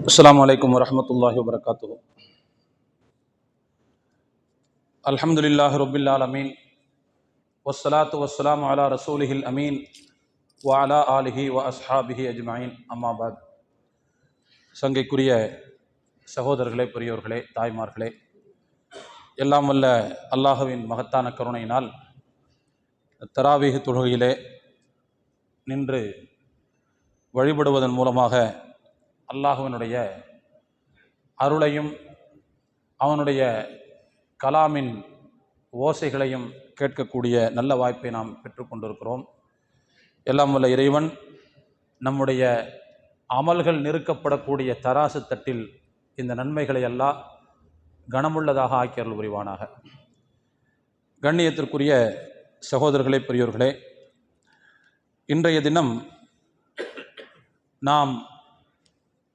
அஸ்ஸலாமு அலைக்கும் வரஹ்மத்துல்லாஹி வபரகாத்துஹு. அல்ஹம்துலில்லாஹி ரப்பில் ஆலமீன் வஸ்ஸலாத்து வஸ்ஸலாமு அலா ரசூலிஹில் அமீன் வ அலா ஆலிஹி வ அஸ்ஹாபிஹி அஜ்மஈன். அம்மா பாத். சங்கைக்குரிய சகோதரர்களே, பெரியோர்களே, தாய்மார்களே, எல்லாம் வல்ல அல்லாஹுவின் மகத்தான கருணையினால் தராவீஹ் தொழுகையிலே நின்று வழிபடுவதன் மூலமாக அல்லாஹுவினுடைய அருளையும் அவனுடைய கலாமின் ஓசைகளையும் கேட்கக்கூடிய நல்ல வாய்ப்பை நாம் பெற்றுக்கொண்டிருக்கிறோம். எல்லாம் வல்ல இறைவன் நம்முடைய அமல்கள் நிறுக்கப்படக்கூடிய தராசு தட்டில் இந்த நன்மைகளை எல்லாம் கனமுள்ளதாக ஆக்கியருள் புரிவானாக. கண்ணியத்திற்குரிய சகோதரர்களே, பெரியோர்களே, இன்றைய தினம் நாம்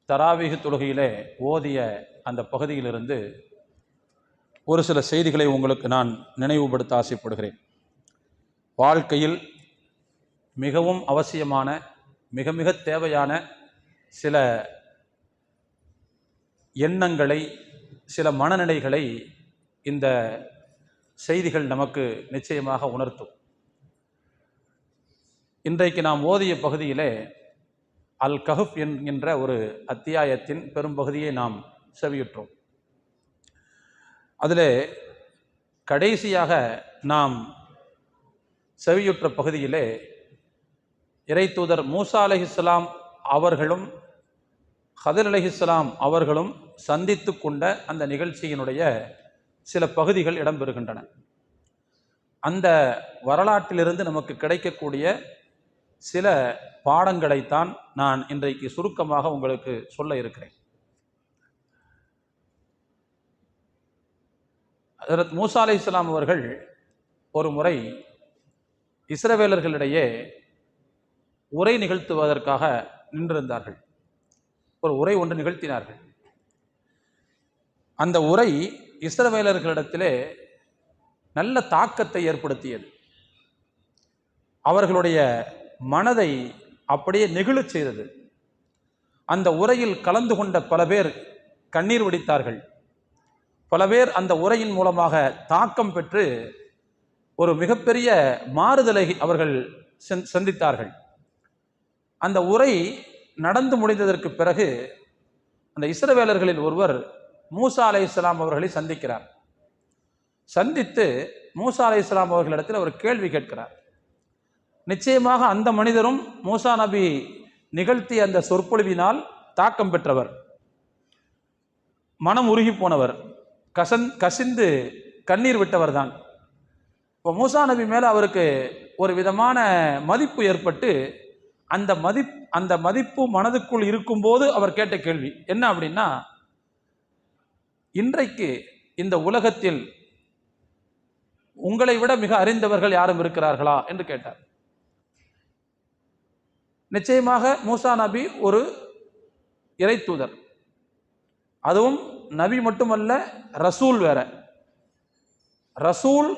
தராவீஹ் தொழுகையிலே ஓதிய அந்த பகுதியிலிருந்து ஒரு சில செய்திகளை உங்களுக்கு நான் நினைவுபடுத்த ஆசைப்படுகிறேன். வாழ்க்கையில் மிகவும் அவசியமான, மிக மிக தேவையான சில எண்ணங்களை, சில மனநிலைகளை இந்த செய்திகள் நமக்கு நிச்சயமாக உணர்த்தும். இன்றைக்கு நாம் ஓதிய பகுதியிலே அல் கஹஃப் என்கின்ற ஒரு அத்தியாயத்தின் பெரும்பகுதியை நாம் செவியுற்றோம். அதிலே கடைசியாக நாம் செவியுற்ற பகுதியிலே இறைத்தூதர் மூசா அலைஹிஸ்ஸலாம் அவர்களும் ஹதர் அலைஹிஸ்ஸலாம் அவர்களும் சந்தித்து கொண்ட அந்த நிகழ்ச்சியினுடைய சில பகுதிகள் இடம்பெறுகின்றன. அந்த வரலாற்றிலிருந்து நமக்கு கிடைக்கக்கூடிய சில பாடங்களைத்தான் நான் இன்றைக்கு சுருக்கமாக உங்களுக்கு சொல்ல இருக்கிறேன். ஹஜ்ரத் மூசா அலைஹிஸ்ஸலாம் அவர்கள் ஒரு முறை இஸ்ரவேலர்களிடையே உரை நிகழ்த்துவதற்காக நின்றிருந்தார்கள். ஒரு உரை ஒன்று நிகழ்த்தினார்கள். அந்த உரை இஸ்ரவேலர்களிடத்திலே நல்ல தாக்கத்தை ஏற்படுத்தியது. அவர்களுடைய மனதை அப்படியே நெகிழச் செய்தது. அந்த உரையில் கலந்து கொண்ட பல பேர் கண்ணீர் வடித்தார்கள். பல பேர் அந்த உரையின் மூலமாக தாக்கம் பெற்று ஒரு மிகப்பெரிய மாறுதலை அவர்கள் சந்தித்தார்கள். அந்த உரை நடந்து முடிந்ததற்கு பிறகு அந்த இஸ்ரவேலர்களில் ஒருவர் மூசா அலைஹிஸ்ஸலாம் அவர்களை சந்திக்கிறார். சந்தித்து மூசா அலைஹிஸ்ஸலாம் அவர்களிடத்தில் ஒரு கேள்வி கேட்கிறார். நிச்சயமாக அந்த மனிதரும் மூசா நபி நிகழ்த்திய அந்த சொற்பொழிவினால் தாக்கம் பெற்றவர், மனம் உருகி போனவர், கசிந்து கண்ணீர் விட்டவர் தான். இப்போ மூசா நபி மேலே அவருக்கு ஒரு விதமான மதிப்பு ஏற்பட்டு அந்த மதிப்பு மனதுக்குள் இருக்கும்போது அவர் கேட்ட கேள்வி என்ன அப்படின்னா, இன்றைக்கு இந்த உலகத்தில் உங்களை விட மிக அறிந்தவர்கள் யாரும் இருக்கிறார்களா என்று கேட்டார். நிச்சயமாக மூசா நபி ஒரு இறை தூதர், அதுவும் நபி மட்டுமல்ல, ரசூல் வேற. ரசூல்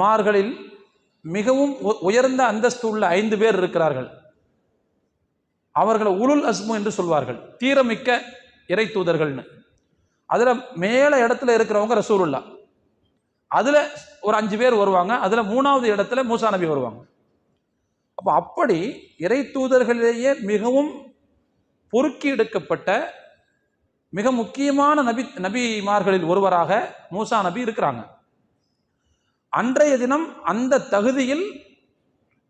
மார்களில் மிகவும் உயர்ந்த அந்தஸ்து உள்ள 5 பேர் இருக்கிறார்கள். அவர்கள் உலுல் அஸ்மு என்று சொல்வார்கள், தீரமிக்க இறை தூதர்கள்னு. அதுல மேல இடத்துல இருக்கிறவங்க ரசூலுல்லா. அதுல ஒரு 5 பேர் வருவாங்க. அதுல 3வது இடத்துல மூசா நபி வருவாங்க. அப்போ அப்படி இறை தூதர்களிலேயே மிகவும் பொறுக்கி எடுக்கப்பட்ட மிக முக்கியமான நபிமார்களில் ஒருவராக மூசா நபி இருக்கிறாங்க. அன்றைய தினம் அந்த தகுதியில்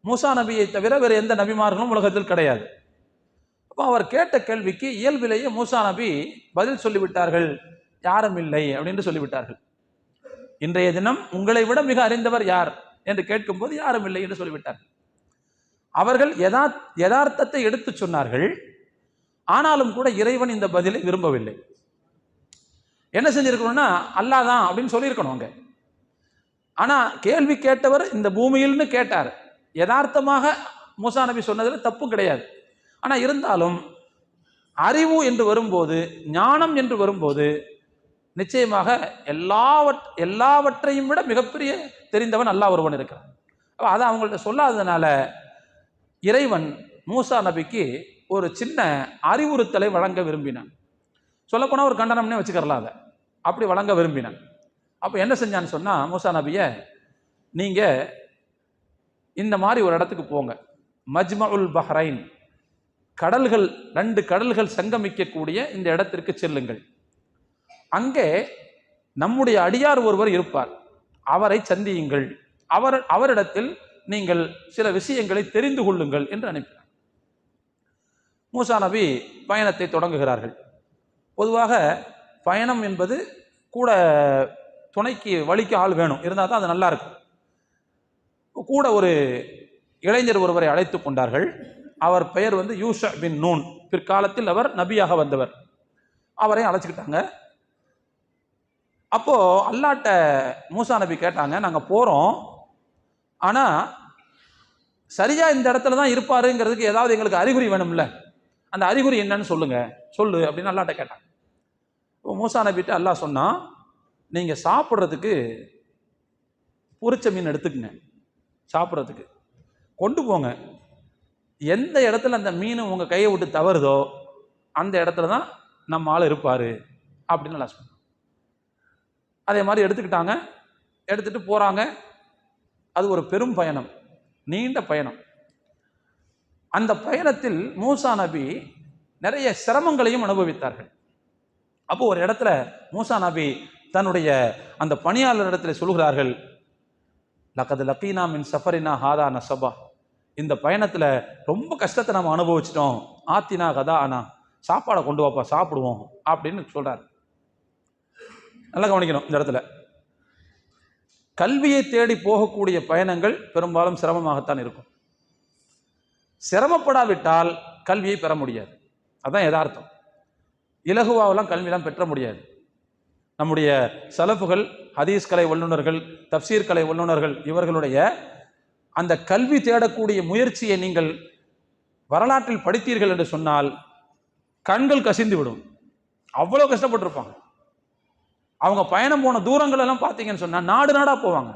மூசா நபியை தவிர வேறு எந்த நபிமார்களும் உலகத்தில் கிடையாது. அப்போ அவர் கேட்ட கேள்விக்கு இயல்பிலேயே மூசா நபி பதில் சொல்லிவிட்டார்கள், யாரும் இல்லை அப்படின்னு சொல்லிவிட்டார்கள். இன்றைய தினம் உங்களை விட மிக அறிந்தவர் யார் என்று கேட்கும்போது யாரும் இல்லை என்று சொல்லிவிட்டார்கள். அவர்கள் யதார்த்தத்தை எடுத்து சொன்னார்கள். ஆனாலும் கூட இறைவன் இந்த பதிலை விரும்பவில்லை. என்ன செஞ்சிருக்கணும்னா, அல்லாஹ் தான் அப்படின்னு சொல்லியிருக்கணும். ஆனா கேள்வி கேட்டவர் இந்த பூமியில்னு கேட்டார். யதார்த்தமாக மூசா நபி சொன்னதில் தப்பு கிடையாது. ஆனா இருந்தாலும் அறிவு என்று வரும்போது, ஞானம் என்று வரும்போது, நிச்சயமாக எல்லாவற்றையும் விட மிகப்பெரிய தெரிந்தவன் அல்லாஹ் ஒருவன் இருக்கிறான். அதை அவங்கள்ட்ட சொல்லாததுனால இறைவன் மூசா நபிக்கு ஒரு சின்ன அறிவுறுத்தலை வழங்க விரும்பினான். சொல்லப்போனால் ஒரு கண்டனம்னே வச்சுக்கிறலாம் அதை. அப்படி வழங்க விரும்பினான். அப்போ என்ன செஞ்சான்னு சொன்னால், மூசா நபியை நீங்கள் இந்த மாதிரி ஒரு இடத்துக்கு போங்க, மஜ்மஉல் பஹ்ரைன், கடல்கள் 2 கடல்கள் சங்கமிக்கக்கூடிய இந்த இடத்திற்கு செல்லுங்கள். அங்கே நம்முடைய அடியார் ஒருவர் இருப்பார், அவரை சந்தியுங்கள், அவரிடத்தில் நீங்கள் சில விஷயங்களை தெரிந்து கொள்ளுங்கள் என்று அனுப்பினார். மூசா நபி பயணத்தை தொடங்குகிறார்கள். பொதுவாக பயணம் என்பது கூட துணைக்கு வழிக்கு ஆள் வேணும், இருந்தால் தான் அது நல்லா இருக்கும். கூட ஒரு இளைஞர் ஒருவரை அழைத்து கொண்டார்கள். அவர் பெயர் யூஷா பின் நூன், பிற்காலத்தில் அவர் நபியாக வந்தவர். அவரை அழைச்சிக்கிட்டாங்க. அப்போ அல்லாட்ட மூசா நபி கேட்டாங்க, நாங்கள் போகிறோம், ஆனால் சரியா இந்த இடத்துல தான் இருப்பாருங்கிறதுக்கு ஏதாவது எங்களுக்கு அறிகுறி வேணும்ல, அந்த அறிகுறி என்னன்னு சொல்லு அப்படின்னு அல்லாட்ட கேட்டாங்க. இப்போ மூசா நபிட்டு அல்லாஹ் சொன்னா, நீங்கள் சாப்பிட்றதுக்கு பொரிச்ச மீன் எடுத்துக்கங்க, சாப்பிட்றதுக்கு கொண்டு போங்க, எந்த இடத்துல அந்த மீன் உங்கள் கையை விட்டு தவறுதோ அந்த இடத்துல தான் நம்ம ஆள் இருப்பார் அப்படின்னு அல்லாஹ் சொன்னான். அதே மாதிரி எடுத்துக்கிட்டாங்க, எடுத்துகிட்டு போகிறாங்க. அது ஒரு பெரும் பயணம், நீண்ட பயணம். அந்த பயணத்தில் மூசா நபி நிறைய சிரமங்களையும் அனுபவித்தார்கள். அப்போ ஒரு இடத்துல மூசா நபி தன்னுடைய அந்த பணியாளர் இடத்துல சொல்கிறார்கள், லக்கது லக்கீனா மின் சஃபரினா ஹாதா நசபா, இந்த பயணத்தில் ரொம்ப கஷ்டத்தை நம்ம அனுபவிச்சிட்டோம், ஆத்தினா கதா ஆனா, சாப்பாடை கொண்டு வாப்பா சாப்பிடுவோம் அப்படின்னு சொல்றாரு. நல்லா கவனிக்கணும், இந்த இடத்துல கல்வியை தேடி போகக்கூடிய பயணங்கள் பெரும்பாலும் சிரமமாகத்தான் இருக்கும். சிரமப்படாவிட்டால் கல்வியை பெற முடியாது, அதுதான் யதார்த்தம். இலகுவாவெல்லாம் கல்வியெல்லாம் பெற்ற முடியாது. நம்முடைய சலஃபுகள், ஹதீஸ் கலை வல்லுநர்கள், தப்சீர் கலை வல்லுநர்கள், இவர்களுடைய அந்த கல்வி தேடக்கூடிய முயற்சியை நீங்கள் வரலாற்றில் படித்தீர்கள் என்று சொன்னால் கண்கள் கசிந்து விடும். அவ்வளோ கஷ்டப்பட்டிருப்பாங்க. அவங்க பயணம் போன தூரங்கள் எல்லாம் பார்த்தீங்கன்னு சொன்னால் நாடு நாடா போவாங்க.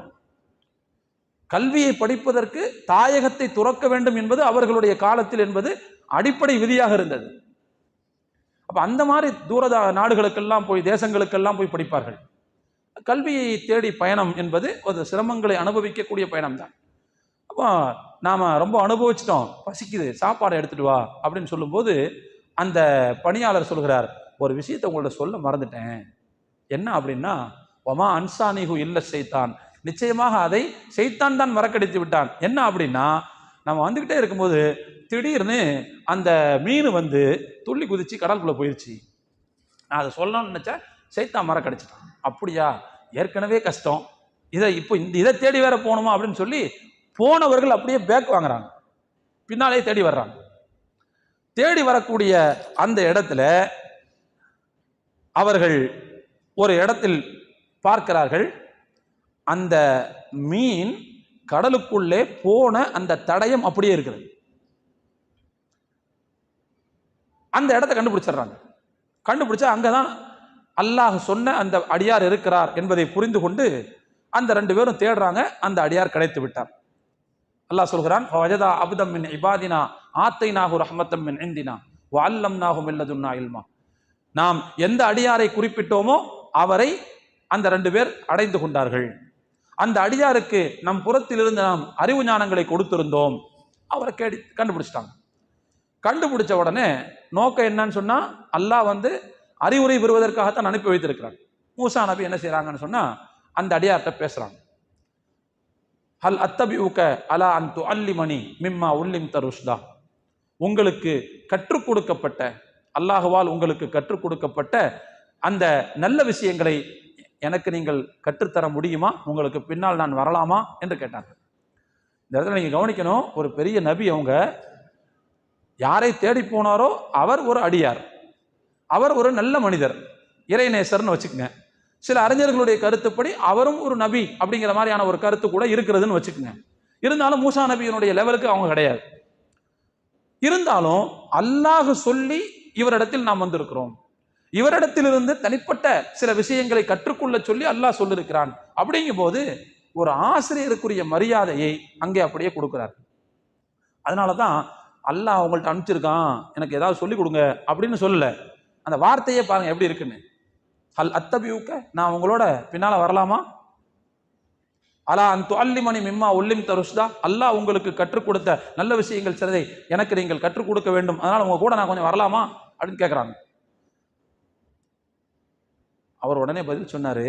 கல்வியை படிப்பதற்கு தாயகத்தை துறக்க வேண்டும் என்பது அவர்களுடைய காலத்தில் என்பது அடிப்படை விதியாக இருந்தது. அப்ப அந்த மாதிரி தூர நாடுகளுக்கெல்லாம் போய், தேசங்களுக்கெல்லாம் போய் படிப்பார்கள். கல்வியை தேடி பயணம் என்பது ஒரு சிரமங்களை அனுபவிக்கக்கூடிய பயணம் தான். அப்போ நாம ரொம்ப அனுபவிச்சிட்டோம், பசிக்குது, சாப்பாடை எடுத்துட்டு வா அப்படின்னு சொல்லும்போது அந்த பணியாளர் சொல்கிறார், ஒரு விஷயத்தை உங்கள்ட்ட சொல்ல மறந்துட்டேன். என்ன அப்படின்னா, ஒமா அன்சானிஹு இல்ல சைத்தான், நிச்சயமாக அதை சைத்தான் தான் மறக்கடித்து விட்டான். என்ன அப்படின்னா, நம்ம வந்துக்கிட்டே இருக்கும்போது திடீர்னு அந்த மீன் துள்ளி குதிச்சு கடலுக்குள்ள போயிடுச்சு. நான் அதை சொல்லணும்னு நினைச்சா சைத்தான் மறக்கடிச்சிட்டான். அப்படியா, ஏற்கனவே கஷ்டம், இப்போ இதை தேடி வேற போகணுமா அப்படின்னு சொல்லி போனவர்கள் அப்படியே பேக் வாங்குறாங்க, பின்னாலே தேடி வர்றாங்க. தேடி வரக்கூடிய அந்த இடத்துல அவர்கள் ஒரு இடத்தில் பார்க்கிறார்கள், அந்த மீன் கடலுக்குள்ளே போன அந்த தடயம் அப்படியே இருக்கிறது. அந்த இடத்தை கண்டுபிடிச்சிடுறாங்க. கண்டுபிடிச்சா அங்கதான் அல்லாஹ் சொன்ன அந்த அடியார் இருக்கிறார் என்பதை புரிந்து கொண்டு அந்த 2 பேரும் தேடுறாங்க. அந்த அடியார் கிடைத்து விட்டார். அல்லாஹ் சொல்கிறான், ஃபவஜதா அப்தம் மின் இபாதினா ஆத்தைனாஹு ரஹ்மத்தம் மின் இந்தினா வஅல்லம்னாஹு மின் லதுன்னா இல்மா. நாம் எந்த அடியாரை குறிப்பிட்டோமோ அவரை அந்த 2 பேர் அடைந்து கொண்டார்கள். அந்த அடியாருக்கு நம் புறத்திலிருந்து நாம் அறிவு ஞானங்களை கொடுத்திருந்தோம். அவரை கண்டுபிடிச்சிட்டாங்க. கண்டுபிடிச்ச உடனே நோக்கம் என்னன்னு சொன்னா, அல்லாஹ் அறிவுரை பெறுவதற்காகத்தான் அனுப்பி வைத்திருக்கிறாங்க. மூசா நபி என்ன செய்யறாங்கன்னு சொன்னா, அந்த அடியார்கிட்ட பேசுறாங்க. ஹல் அத்தபிஉக அலா அன் துஅல்லிமனி மிம்மா உல்லிம்த ருஷ்தா, உங்களுக்கு கற்றுக் கொடுக்கப்பட்ட, அல்லாஹ்வால் உங்களுக்கு கற்றுக் கொடுக்கப்பட்ட அந்த நல்ல விஷயங்களை எனக்கு நீங்கள் கற்றுத்தர முடியுமா, உங்களுக்கு பின்னால் நான் வரலாமா என்று கேட்டாங்க. இந்த இடத்துல நீங்க கவனிக்கணும், ஒரு பெரிய நபி, அவங்க யாரை தேடி போனாரோ அவர் ஒரு அடியார், அவர் ஒரு நல்ல மனிதர், இறைநேசர்னு வச்சுக்கோங்க. சில அறிஞர்களுடைய கருத்துப்படி அவரும் ஒரு நபி அப்படிங்கிற மாதிரியான ஒரு கருத்து கூட இருக்கிறதுன்னு வச்சுக்கோங்க. இருந்தாலும் மூசா நபியினுடைய லெவலுக்கு அவங்க கிடையாது. இருந்தாலும் அல்லாஹ் சொல்லி இவரிடத்தில் நாம் வந்திருக்கிறோம், இவரிடத்திலிருந்து தனிப்பட்ட சில விஷயங்களை கற்றுக்கொள்ள சொல்லி அல்லாஹ் சொல்லியிருக்கிறான். அப்படிங்கும் போது ஒரு ஆசிரியருக்குரிய மரியாதையை அங்கே அப்படியே கொடுக்கிறார். அதனாலதான் அல்லாஹ் அவங்கள்ட்ட அனுப்பிச்சிருக்கான், எனக்கு ஏதாவது சொல்லிக் கொடுங்க அப்படின்னு சொல்லல. அந்த வார்த்தையே பாருங்க எப்படி இருக்குன்னு. ஹல் அத்தபியூக்க, நான் உங்களோட பின்னால வரலாமா? அலா அந்து அல்லிமணி மிம்மா உள்ளிம் தருஷ்தா, அல்லாஹ் உங்களுக்கு கற்றுக் கொடுத்த நல்ல விஷயங்கள் சிலதை எனக்கு நீங்கள் கற்றுக் கொடுக்க வேண்டும், அதனால உங்க கூட நான் கொஞ்சம் வரலாமா அப்படின்னு கேட்கிறாங்க. அவர் உடனே பதில் சொன்னாரு,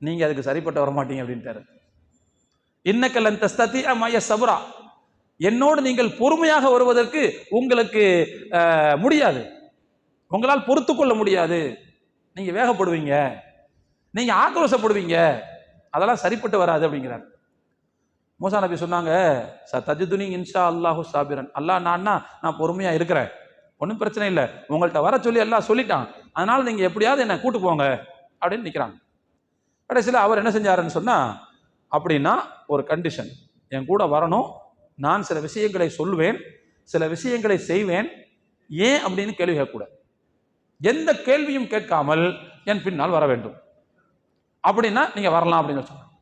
நீங்க அதுக்கு சரிப்பட்டு வர மாட்டீங்க அப்படின்ட்டாரு. இன்னக்கலன் தஸ்ததி அமய சபரா, என்னோடு நீங்கள் பொறுமையாக வருவதற்கு உங்களுக்கு முடியாது, உங்களால் பொறுத்து கொள்ள முடியாது, நீங்க வேகப்படுவீங்க, நீங்க ஆக்ரோஷப்படுவீங்க, அதெல்லாம் சரிப்பட்டு வராது அப்படிங்கிறார். மூசா நபி சொன்னாங்க, தஜிதுனி இன்ஷா அல்லாஹு சாபிரன், அல்லாஹ் நான் பொறுமையா இருக்கிறேன், ஒன்றும் பிரச்சனை இல்லை, உங்கள்கிட்ட வர சொல்லி எல்லாம் சொல்லிட்டான், அதனால நீங்க எப்படியாவது என்ன கூட்டு போங்க அப்படின்னு நிற்கிறாங்க. கடைசியில் அவர் என்ன செஞ்சாருன்னு சொன்னா, அப்படின்னா ஒரு கண்டிஷன், என் கூட வரணும், நான் சில விஷயங்களை சொல்வேன், சில விஷயங்களை செய்வேன், ஏன் அப்படின்னு கேள்வி கேட்கக்கூடாது, எந்த கேள்வியும் கேட்காமல் என் பின்னால் வர வேண்டும், அப்படின்னா நீங்க வரலாம் அப்படின்னு சொன்னாங்க.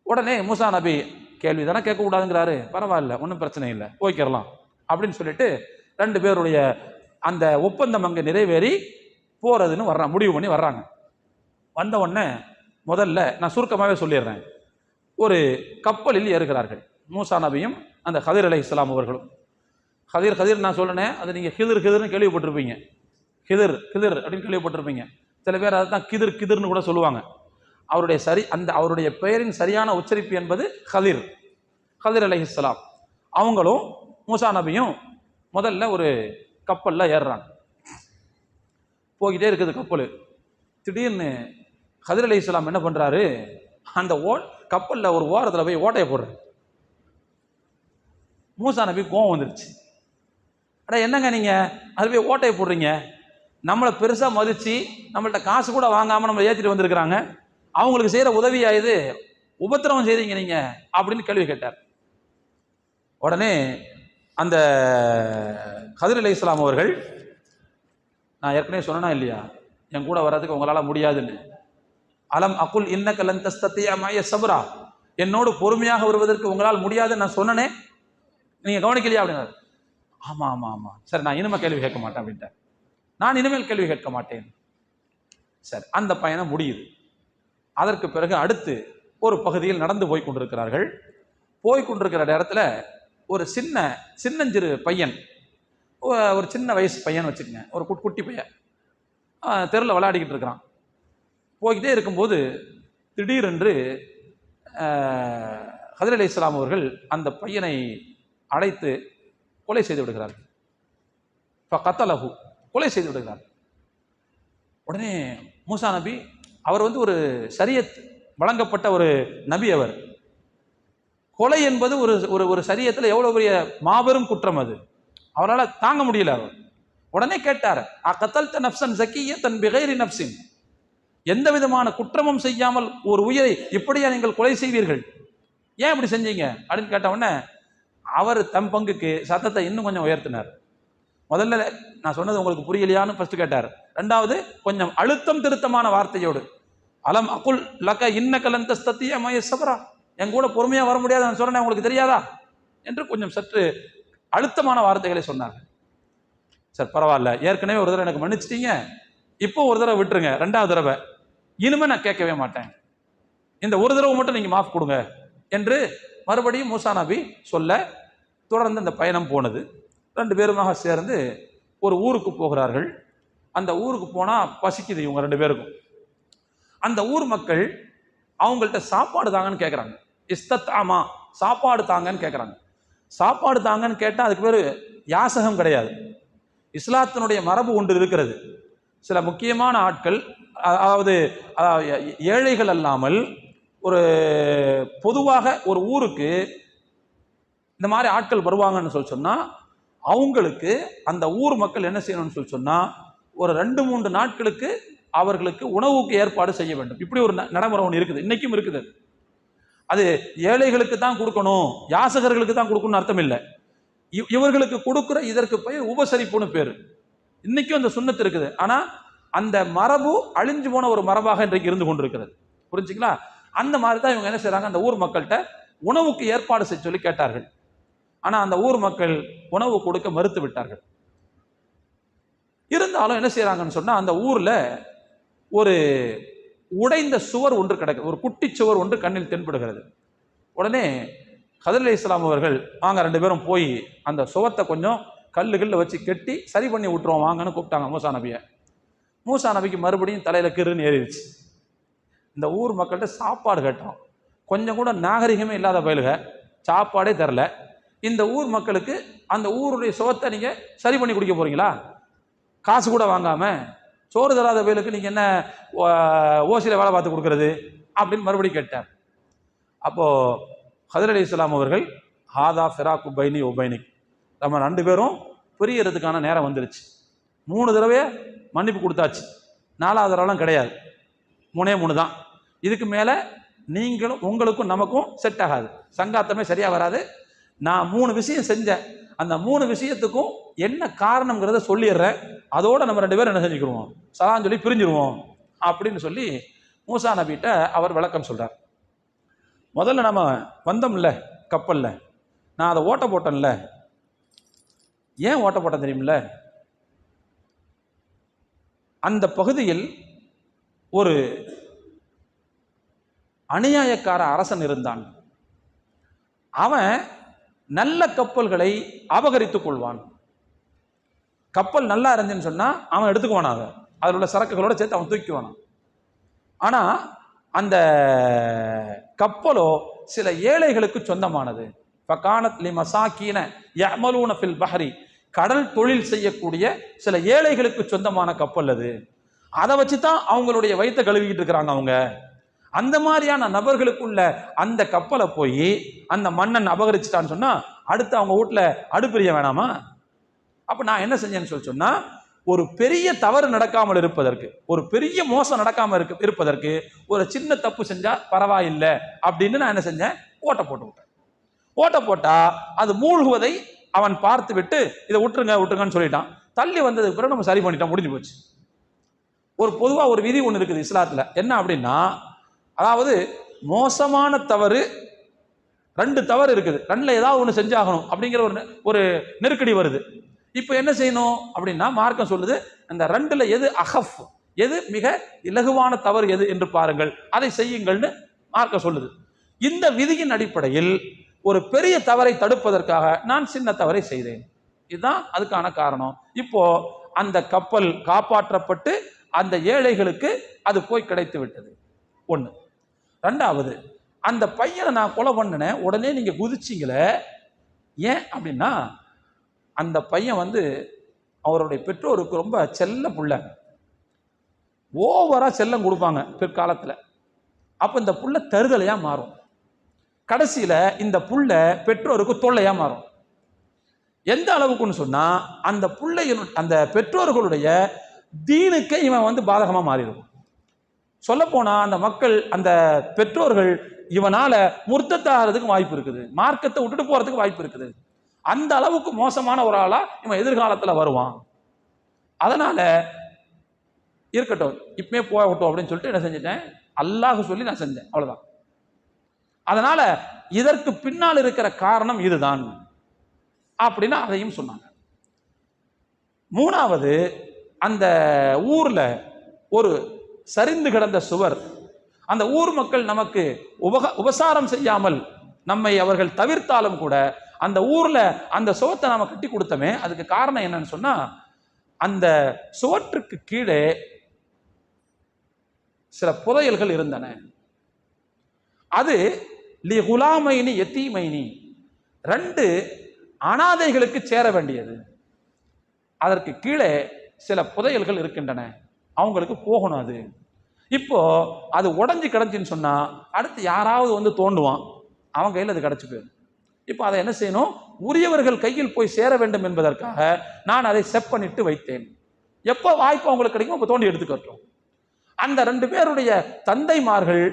உடனே மூசா நபி கேள்வி தானே கேட்கக்கூடாதுங்கிறாரு, பரவாயில்ல ஒன்றும் பிரச்சனை இல்லை போய்க்கிறலாம் அப்படின்னு சொல்லிட்டு 2 பேருடைய அந்த ஒப்பந்தம் அங்கே நிறைவேறி போறதுன்னு முடிவு பண்ணி வர்றாங்க. வந்த உடனே முதல்ல நான் சுருக்கமாகவே சொல்லிடுறேன், ஒரு கப்பலில் ஏறுகிறார்கள் மூசா நபியும் அந்த ஹதிர் அலைஹிஸ்ஸலாம் அவர்களும். ஹதிர் நான் சொல்லினேன், அது நீங்கள் ஹிதர்னு கேள்விப்பட்டிருப்பீங்க, ஹிதர் அப்படின்னு கேள்விப்பட்டிருப்பீங்க. சில பேர் அதை தான் கிதிர்னு கூட சொல்லுவாங்க. அவருடைய பெயரின் சரியான உச்சரிப்பு என்பது ஹதிர் அலைஹிஸ்ஸலாம். அவங்களும் மூசா நபியும் முதல்ல ஒரு கப்பலில் ஏறுறாங்க. போய்கிட்டே இருக்குது கப்பல். திடீர்னு ஹதிர் அலைஹிஸ்ஸலாம் என்ன பண்ணுறாரு, அந்த கப்பலில் ஒரு ஓரத்தில் போய் ஓட்டையை போடுறாரு. மூசா நபி கோவம் வந்துருச்சு, அட என்னங்க நீங்கள் அது போய் ஓட்டையை போடுறீங்க, நம்மளை பெருசாக மதித்து நம்மள்கிட்ட காசு கூட வாங்காமல் நம்மளை ஏற்றிட்டு வந்திருக்கிறாங்க, அவங்களுக்கு செய்கிற உதவியா இது, உபத்திரவம் செய்றீங்க நீங்க அப்படின்னு கேள்வி கேட்டார். உடனே அந்த ஹதிர் அலைஹிஸ்ஸலாம் அவர்கள், நான் ஏற்கனவே சொன்னா இல்லையா என் கூட வர்றதுக்கு உங்களால் முடியாதுன்னு, அலம் அகுல் இன்னக லன் தஸ்ததிஅ மஅய சப்ரா, என்னோடு பொறுமையாக வருவதற்கு உங்களால் முடியாதுன்னு நான் சொன்னனே, நீங்க கவனிக்கலையா அப்படின்னாரு. ஆமா ஆமா ஆமா சரி, நான் இனிமேல் கேள்வி கேட்க மாட்டேன் அப்படின்ட்டார். நான் இனிமேல் கேள்வி கேட்க மாட்டேன். சரி, அந்த பயணம் முடியுது. அதற்கு பிறகு அடுத்து ஒரு பகுதியில் நடந்து போய் கொண்டிருக்கிறார்கள். போய் கொண்டிருக்கிற நேரத்தில் ஒரு சின்னஞ்சிறு பையன், ஒரு சின்ன வயசு பையன் வச்சுக்கங்க, ஒரு குட்டி பையன் தெருவில் விளையாடிக்கிட்டு இருக்கிறான். போய்கிட்டே இருக்கும்போது திடீரென்று ஹதிர் அலைஹிஸ்ஸலாம் அவர்கள் அந்த பையனை அழைத்து கொலை செய்து விடுகிறார்கள். ஃபகதலஹு, கொலை செய்து விடுகிறார்கள். உடனே மூசா நபி, அவர் ஒரு ஷரியத் வழங்கப்பட்ட ஒரு நபி, அவர் கொலை என்பது ஒரு ஷரியத்தில் எவ்வளவு பெரிய மாபெரும் குற்றம், அது அவரால் தாங்க முடியல. அவர் உடனே கேட்டார், அகதல்த நஃப்ஸன் ஸக்கிய்யத்தன் பிகைரி நஃப்ஸின், எந்த விதமான குற்றமும் செய்யாமல் ஒரு உயிரை இப்படியா நீங்கள் கொலை செய்வீர்கள், ஏன் இப்படி செஞ்சீங்க அப்படின்னு கேட்ட உடனே அவர் தம் பங்குக்கு சத்தத்தை இன்னும் கொஞ்சம் உயர்த்தினார். முதல்ல நான் சொன்னது உங்களுக்கு புரியலையான்னு ஃபர்ஸ்ட் கேட்டார். ரெண்டாவது கொஞ்சம் அழுத்தம் திருத்தமான வார்த்தையோடு, அலம் அகுல் லக இன்னக லன் தஸ்ததிஅ மஅய சப்ரா, என் கூட பொறுமையாக வர முடியாது நான் சொன்னேன் உங்களுக்கு தெரியாதா என்று கொஞ்சம் சற்று அழுத்தமான வார்த்தைகளை சொன்னாங்க. சார் பரவாயில்ல, ஏற்கனவே ஒரு தடவை எனக்கு மன்னிச்சிட்டீங்க, இப்போ ஒரு தடவை விட்டுருங்க, 2வது தடவை இனிமே நான் கேட்கவே மாட்டேன், இந்த ஒரு தடவை மட்டும் நீங்க மாஃப் கொடுங்க என்று மறுபடியும் மூசா நபி சொல்ல, தொடர்ந்து அந்த பயணம் போனது. 2 பேருமாக சேர்ந்து ஒரு ஊருக்கு போகிறார்கள். அந்த ஊருக்கு போனால் பசிக்குது இவங்க 2 பேருக்கும். அந்த ஊர் மக்கள் அவங்கள்ட்ட சாப்பாடு தாங்கன்னு கேட்குறாங்க. இஸ்தத்தாமா, சாப்பாடு தாங்கன்னு கேட்குறாங்க. சாப்பாடு தாங்கன்னு கேட்டால் அதுக்கு பேர் யாசகம் கிடையாது. இஸ்லாத்தினுடைய மரபு ஒன்று இருக்கிறது. சில முக்கியமான ஆட்கள், அதாவது ஏழைகள் அல்லாமல் ஒரு பொதுவாக ஒரு ஊருக்கு இந்த மாதிரி ஆட்கள் வருவாங்கன்னு சொன்னால் அவங்களுக்கு அந்த ஊர் மக்கள் என்ன செய்யணும்னு சொன்னால் ஒரு 2-3 நாட்களுக்கு அவர்களுக்கு உணவுக்கு ஏற்பாடு செய்ய வேண்டும். இப்படி ஒரு நடைமுறை ஒன்று இருக்குது, இன்னைக்கும் இருக்குது. அது ஏழைகளுக்கு தான் கொடுக்கணும், யாசகர்களுக்கு தான் கொடுக்கணும்னு அர்த்தம் இல்லை. இவர்களுக்கு கொடுக்குற இதற்கு பெயர் உபசரிப்புன்னு பேர். இன்னைக்கும் அந்த சுன்னத்து இருக்குது. ஆனா அந்த மரபு அழிஞ்சு போன ஒரு மரபாக இன்றைக்கு இருந்து கொண்டிருக்கிறது. புரிஞ்சுங்களா? அந்த மாதிரி தான் இவங்க என்ன செய்றாங்க, அந்த ஊர் மக்கள்கிட்ட உணவுக்கு ஏற்பாடு செய்ய சொல்லி கேட்டார்கள். ஆனா அந்த ஊர் மக்கள் உணவு கொடுக்க மறுத்து விட்டார்கள். இருந்தாலும் என்ன செய்யறாங்கன்னு சொன்னா, அந்த ஊர்ல ஒரு உடைந்த சுவர் ஒன்று கிடக்கு, ஒரு குட்டி சுவர் ஒன்று கண்ணில் தென்படுகிறது. உடனே ஹதர் அலைஹிஸ்ஸலாம் அவர்கள், வாங்க 2 பேரும் போய் அந்த சுவத்தை கொஞ்சம் கல்லுகளில் வச்சு கெட்டி சரி பண்ணி விட்டுருவோம் வாங்கன்னு கூப்பிட்டாங்க மூசா நபியை. மூசா நபிக்கு மறுபடியும் தலையில கிருன்னு ஏறிடுச்சு. இந்த ஊர் மக்கள்கிட்ட சாப்பாடு கேட்டோம், கொஞ்சம் கூட நாகரிகமே இல்லாத பயலுக, சாப்பாடே தரல. இந்த ஊர் மக்களுக்கு அந்த ஊருடைய சுவத்தை நீங்க சரி பண்ணி குடிக்க போறீங்களா? காசு கூட வாங்காம சோறு தராத பயலுக்கு நீங்க என்ன ஓசியில வேலை பார்த்து கொடுக்கறது அப்படின்னு மறுபடியும் கேட்டார். அப்போ ஹதர் அலைஹிஸ்ஸலாம் அவர்கள், ஹாதா ஃபிராக்கு பைனி ஒபைனிக், நம்ம 2 பேரும் பிரியறதுக்கான நேரம் வந்துருச்சு. 3 தடவை மன்னிப்பு கொடுத்தாச்சு, 4வது தடவைலாம் கிடையாது, 3 தான். இதுக்கு மேலே நீங்களும் உங்களுக்கும் நமக்கும் செட் ஆகாது, சங்காத்தமே சரியா வராது. நான் 3 விஷயம் செஞ்சேன், அந்த 3 விஷயத்துக்கும் என்ன காரணம்ங்கிறத சொல்லிடுறேன், அதோட நம்ம 2 பேரும் என்ன செஞ்சுக்கிடுவோம், சலாம் சொல்லி பிரிஞ்சிருவோம் அப்படின்னு சொல்லி மூசா நபிட்ட அவர் விளக்கம் சொல்றார். முதல்ல நம்ம வந்தோம்ல கப்பல்ல, நான் அதை ஓட்ட போட்டேன்ல. ஏன் ஓட்ட போட்டேன் தெரியுமில்ல? அந்த பகுதியில் ஒரு அநியாயக்கார அரசன் இருந்தான். அவன் நல்ல கப்பல்களை அபகரித்துக் கொள்வான். கப்பல் நல்லா இருந்துன்னு சொன்னா அவன் எடுத்துக்குவானா, அதில் உள்ள சரக்குகளோட சேர்த்து அவன் தூக்கிவானா. ஆனா அந்த கப்பலோ சில ஏழைகளுக்கு சொந்தமானது. ஃபகானத் லிமசாகீன யஅமலூன ஃபில் பஹரி, கடல் தொழில் செய்யக்கூடிய சில ஏழைகளுக்கு சொந்தமான கப்பல் அது. அதை வச்சு தான் அவங்களுடைய வயிற்ற கழுவிக்கிட்டு இருக்கிறாங்க அவங்க. அந்த மாதிரியான நபர்களுக்குள்ள அந்த கப்பலை போய் அந்த மன்னன் அபகரிச்சுட்டான்னு சொன்னா அடுத்து அவங்க வீட்டுல அடுப்பெரிய வேணாமா? அப்ப நான் என்ன செஞ்சேன்னு சொல்லி சொன்னா, ஒரு பெரிய தவறு நடக்காமல் இருப்பதற்கு, ஒரு பெரிய மோசம் நடக்காமல் இருப்பதற்கு ஒரு சின்ன தப்பு செஞ்சா பரவாயில்லை அப்படின்னு நான் என்ன செஞ்சேன், ஓட்ட போட்டு விட்டேன். ஓட்ட போட்டா அது மூழ்குவதை அவன் பார்த்து விட்டு இதை விட்டுருங்க விட்டுருங்கன்னு சொல்லிட்டான். தள்ளி வந்ததுக்கு பிறகு நம்ம சரி பண்ணிட்டோம், முடிஞ்சு போச்சு. ஒரு பொதுவா ஒரு விதி ஒன்று இருக்குது இஸ்லாத்துல, என்ன அப்படின்னா, அதாவது மோசமான தவறு 2 தவறு இருக்குது, 2ல ஏதாவது ஒன்று செஞ்சாகணும் அப்படிங்கிற ஒரு நெருக்கடி வருது. இப்ப என்ன செய்யணும் அப்படின்னா, மார்க்கம் சொல்லுது, அந்த 2ல எது அகஃப், எது மிக இலகுவான தவறு எது என்று பாருங்கள், அதை செய்யுங்கள்னு மார்க்கம் சொல்லுது. இந்த விதியின் அடிப்படையில் ஒரு பெரிய தவறை தடுப்பதற்காக நான் சின்ன தவறை செய்தேன். இதுதான் அதுக்கான காரணம். இப்போ அந்த கப்பல் காப்பாற்றப்பட்டு அந்த ஏழைகளுக்கு அது போய் கிடைத்து விட்டது. 1. 2வது, அந்த பையனை நான் கொலை பண்ணினேன், உடனே நீங்க குதிச்சிங்களே, ஏன் அப்படின்னா, அந்த பையன் அவருடைய பெற்றோருக்கு ரொம்ப செல்ல புள்ள, ஓவரா செல்லம் கொடுப்பாங்க பிற்காலத்தில். அப்ப இந்த புள்ள தருதலையா மாறும், கடைசியில இந்த புள்ள பெற்றோருக்கு தொல்லையா மாறும். எந்த அளவுக்குன்னு சொன்னா, அந்த புள்ளையின் அந்த பெற்றோர்களுடைய தீனுக்கு இவன் பாதகமா மாறிடும். சொல்ல போனா அந்த மக்கள், அந்த பெற்றோர்கள் இவனால முர்த்தத்தாகிறதுக்கு வாய்ப்பு இருக்குது, மார்க்கத்தை விட்டுட்டு போறதுக்கு வாய்ப்பு இருக்குது. அந்த அளவுக்கு மோசமான ஒரு ஆளா இவன் எதிர்காலத்துல வருவான். அதனால இருக்கட்டும், இப்பவே போகட்டும் அப்படின்னு சொல்லிட்டு என்ன செஞ்சிட்டேன், அல்லாஹ் சொல்லி நான் செஞ்சேன், அவ்வளவுதான். அதனால இதற்கு பின்னால் இருக்கிற காரணம் இதுதான் அப்படின்னு அதையும் சொன்னாங்க. 3வது, அந்த ஊர்ல ஒரு சரிந்து கிடந்த சுவர், அந்த ஊர் மக்கள் நமக்கு உபசாரம் செய்யாமல் நம்மை அவர்கள் தவிர்த்தாலும் கூட அந்த ஊர்ல அந்த சுவத்தை நாம கட்டி கொடுத்தமே, அதுக்கு காரணம் என்னன்னு சொன்னா, அந்த சுவற்றுக்கு கீழே சில புதையல்கள் இருந்தன. அது லி குலாமைனி யத்தீமைனி, 2 அனாதைகளுக்கு சேர வேண்டியது. அதற்கு கீழே சில புதையல்கள் இருக்கின்றன, அவங்களுக்கு போகணும். அது இப்போ அது உடஞ்சி கிடஞ்சின்னு சொன்னா அடுத்து யாராவது தோண்டுவான், அவன் கையில் அது கிடச்சி போயிடும். இப்போ அதை என்ன செய்யணும், உரியவர்கள் கையில் போய் சேர வேண்டும் என்பதற்காக நான் அதை செப் பண்ணிட்டு வைத்தேன். எப்போ வாய்ப்பு அவங்களுக்கு கிடைக்கும் அப்போ தோண்டி எடுத்துக்கட்டும். அந்த 2 பேருடைய தந்தைமார்கள்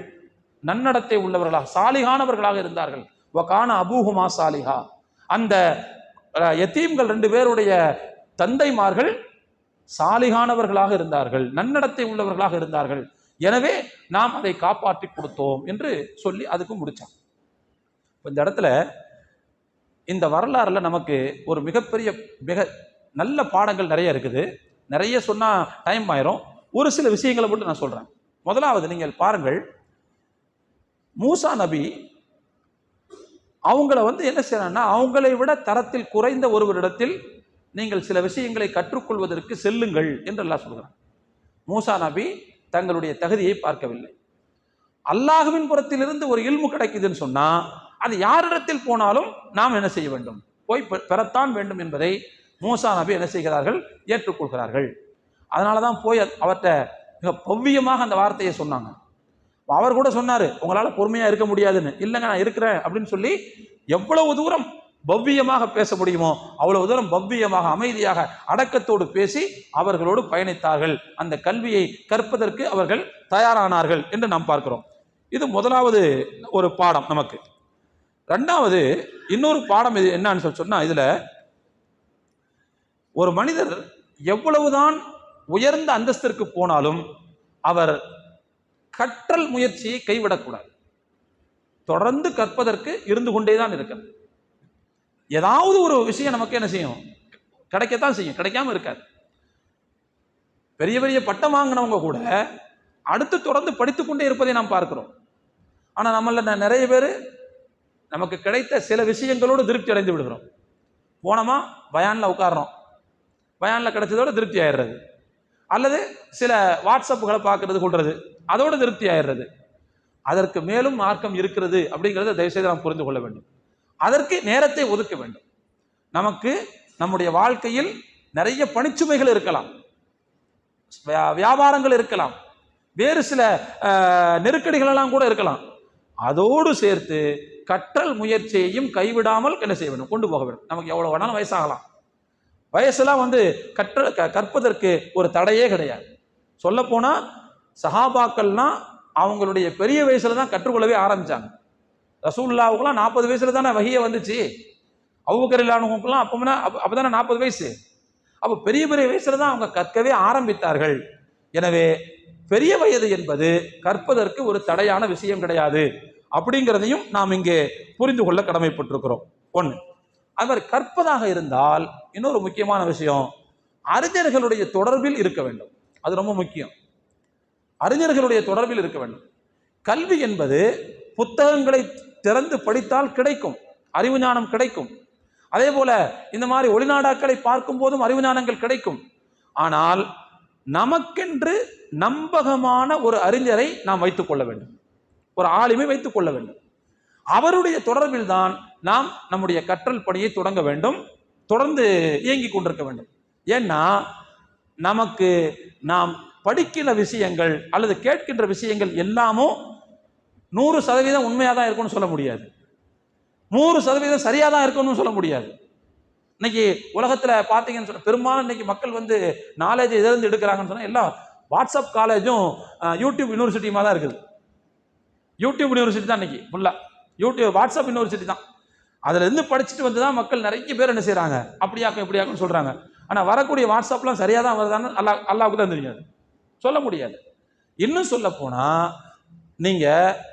நன்னடத்தை உள்ளவர்களாக, சாலிகானவர்களாக இருந்தார்கள். வகான அபூஹுமா சாலிஹா, அந்த யத்தீம்கள் 2 பேருடைய தந்தைமார்கள் சாலிகானவர்களாக இருந்தார்கள், நன்னடத்தை உள்ளவர்களாக இருந்தார்கள். எனவே நாம் அதை காப்பாற்றி கொடுத்தோம் என்று சொல்லி அதுக்கு முடிச்சான். இந்த இடத்துல இந்த வரலாறுல நமக்கு ஒரு மிகப்பெரிய மிக நல்ல பாடங்கள் நிறைய இருக்குது. நிறைய சொன்னால் டைம் ஆயிரும். ஒரு சில விஷயங்களை மட்டும் நான் சொல்கிறேன். முதலாவது, நீங்கள் பாருங்கள், மூசா நபி அவங்கள என்ன செய்யறாங்கன்னா, அவங்களை விட தரத்தில் குறைந்த ஒருவரிடத்தில் நீங்கள் சில விஷயங்களை கற்றுக்கொள்வதற்கு செல்லுங்கள் என்று அல்லாஹ் சொல்கிறான். மூசா நபி தங்களுடைய தகுதியை பார்க்கவில்லை. அல்லாஹுவின் புறத்திலிருந்து ஒரு இல்மு கிடைக்குதுன்னு சொன்னா அது யாரிடத்தில் போனாலும் நாம் என்ன செய்ய வேண்டும்? போய் பெறத்தான் வேண்டும் என்பதை மூசா நபி என்ன செய்கிறார்கள்? ஏற்றுக்கொள்கிறார்கள். அதனாலதான் போய் அவர்கிட்ட மிக பவ்வியமாக அந்த வார்த்தையை சொன்னாங்க. அவர் கூட சொன்னாரு, உங்களால பொறுமையா இருக்க முடியாதுன்னு. இல்லைங்க, நான் இருக்கிறேன் அப்படின்னு சொல்லி எவ்வளவு தூரம் பவ்வியமாக பேச முடியுமோ அவ்வளவு தூரம் பவ்வியமாக அமைதியாக அடக்கத்தோடு பேசி அவர்களோடு பயணித்தார்கள். அந்த கல்வியை கற்பதற்கு அவர்கள் தயாரானார்கள் என்று நாம் பார்க்கிறோம். இது முதலாவது ஒரு பாடம் நமக்கு. ரெண்டாவது இன்னொரு பாடம் இது என்னன்னு சொன்னா, இதுல ஒரு மனிதர் எவ்வளவுதான் உயர்ந்த அந்தஸ்திற்கு போனாலும் அவர் கற்றல் முயற்சியை கைவிடக்கூடாது. தொடர்ந்து கற்பதற்கு இருந்து கொண்டேதான் இருக்கிறது. ஏதாவது ஒரு விஷயம் நமக்கு என்ன செய்யும்? கிடைக்கத்தான் செய்யும், கிடைக்காம இருக்காது. பெரிய பெரிய பட்டம் வாங்கினவங்க கூட அடுத்து தொடர்ந்து படித்துக்கொண்டே இருப்பதை நாம் பார்க்கிறோம். ஆனா நம்மள நிறைய பேர் நமக்கு கிடைத்த சில விஷயங்களோடு திருப்தி அடைந்து விடுகிறோம். போனோமா பயான்ல உட்கார்றோம், பயான்ல கிடைச்சதோட திருப்தி ஆயிடுறது, அல்லது சில வாட்ஸ்அப்புகளை பார்க்கறது கொள்றது, அதோட திருப்தி ஆயிடுறது. அதற்கு மேலும் மார்க்கம் இருக்கிறது அப்படிங்கிறத தயவுசெய்து நாம் புரிந்து கொள்ள வேண்டும். அதற்கு நேரத்தை ஒதுக்க வேண்டும். நமக்கு நம்முடைய வாழ்க்கையில் நிறைய பணிச்சுமைகள் இருக்கலாம், வியாபாரங்கள் இருக்கலாம், வேறு சில நெருக்கடிகள் எல்லாம் கூட இருக்கலாம். அதோடு சேர்த்து கற்றல் முயற்சியையும் கைவிடாமல் என்ன செய்ய வேண்டும்? கொண்டு போக வேண்டும். நமக்கு எவ்வளவு வேணாலும் வயசாகலாம், வயசெல்லாம் கற்பதற்கு ஒரு தடையே கிடையாது. சொல்ல போனா சஹாபாக்கள்லாம் அவங்களுடைய பெரிய வயசுல தான் கற்றுக்கொள்ளவே ஆரம்பிச்சாங்க. ரசூலுல்லாஹுக்குலாம் 40 வயசுல தானே வஹியே வந்துச்சு. அபூபக்கர் ரலியல்லாஹுவுக்குலாம் அப்பதானே 40 வயசு. அப்போ பெரிய பெரிய வயசுல தான் அவங்க கற்கவே ஆரம்பித்தார்கள். எனவே பெரிய வயது என்பது கற்பதற்கு ஒரு தடையான விஷயம் கிடையாது அப்படிங்கிறதையும் நாம் இங்கே புரிந்து கொள்ள கடமைப்பட்டிருக்கிறோம். ஒன்று. அது மாதிரி கற்பதாக இருந்தால் இன்னொரு முக்கியமான விஷயம், அறிஞர்களுடைய தொடர்பில் இருக்க வேண்டும். அது ரொம்ப முக்கியம். அறிஞர்களுடைய தொடர்பில் இருக்க வேண்டும். கல்வி என்பது புத்தகங்களை திறந்து படித்தால் கிடைக்கும், அறிவு ஞானம் கிடைக்கும். அதே போல இந்த மாதிரி ஒளிநாடாக்களை பார்க்கும் போதும் அறிவு ஞானங்கள் கிடைக்கும். ஆனால் நமக்கென்று நம்பகமான ஒரு அறிஞரை நாம் வைத்துக் கொள்ள வேண்டும், ஒரு ஆளுமை வைத்துக் கொள்ள வேண்டும். அவருடைய தொடர்பில் தான் நாம் நம்முடைய கற்றல் பணியை தொடங்க வேண்டும், தொடர்ந்து இயங்கிக் கொண்டிருக்க வேண்டும். ஏன்னா நமக்கு நாம் படிக்கிற விஷயங்கள் அல்லது கேட்கின்ற விஷயங்கள் எல்லாமும் 100% உண்மையாக தான் இருக்கும்னு சொல்ல முடியாது, 100% சரியாக தான் இருக்கும்னு சொல்ல முடியாது. இன்னைக்கு உலகத்தில் பார்த்தீங்கன்னு சொன்ன பெரும்பாலும் இன்னைக்கு மக்கள் நாலேஜ் எதிர்ந்து எடுக்கிறாங்கன்னு சொன்னால் எல்லாம் வாட்ஸ்அப் காலேஜும் யூடியூப் யூனிவர்சிட்டியுமா தான் இருக்குது. யூடியூப் யூனிவர்சிட்டி தான் இன்னைக்கு ஃபுல்லாக, யூடியூப் வாட்ஸ்அப் யூனிவர்சிட்டி தான். அதுல இருந்து படிச்சுட்டு வந்து தான் மக்கள் நிறைய பேர் என்ன செய்யறாங்க, அப்படியாக்கும் இப்படியாக்குன்னு சொல்றாங்க. ஆனால் வரக்கூடிய வாட்ஸ்அப்லாம் சரியாக தான் வருதான்னு அல்லாவுக்கு தான் தெரியாது, சொல்ல முடியாது. இன்னும் சொல்ல போனால் நீங்கள்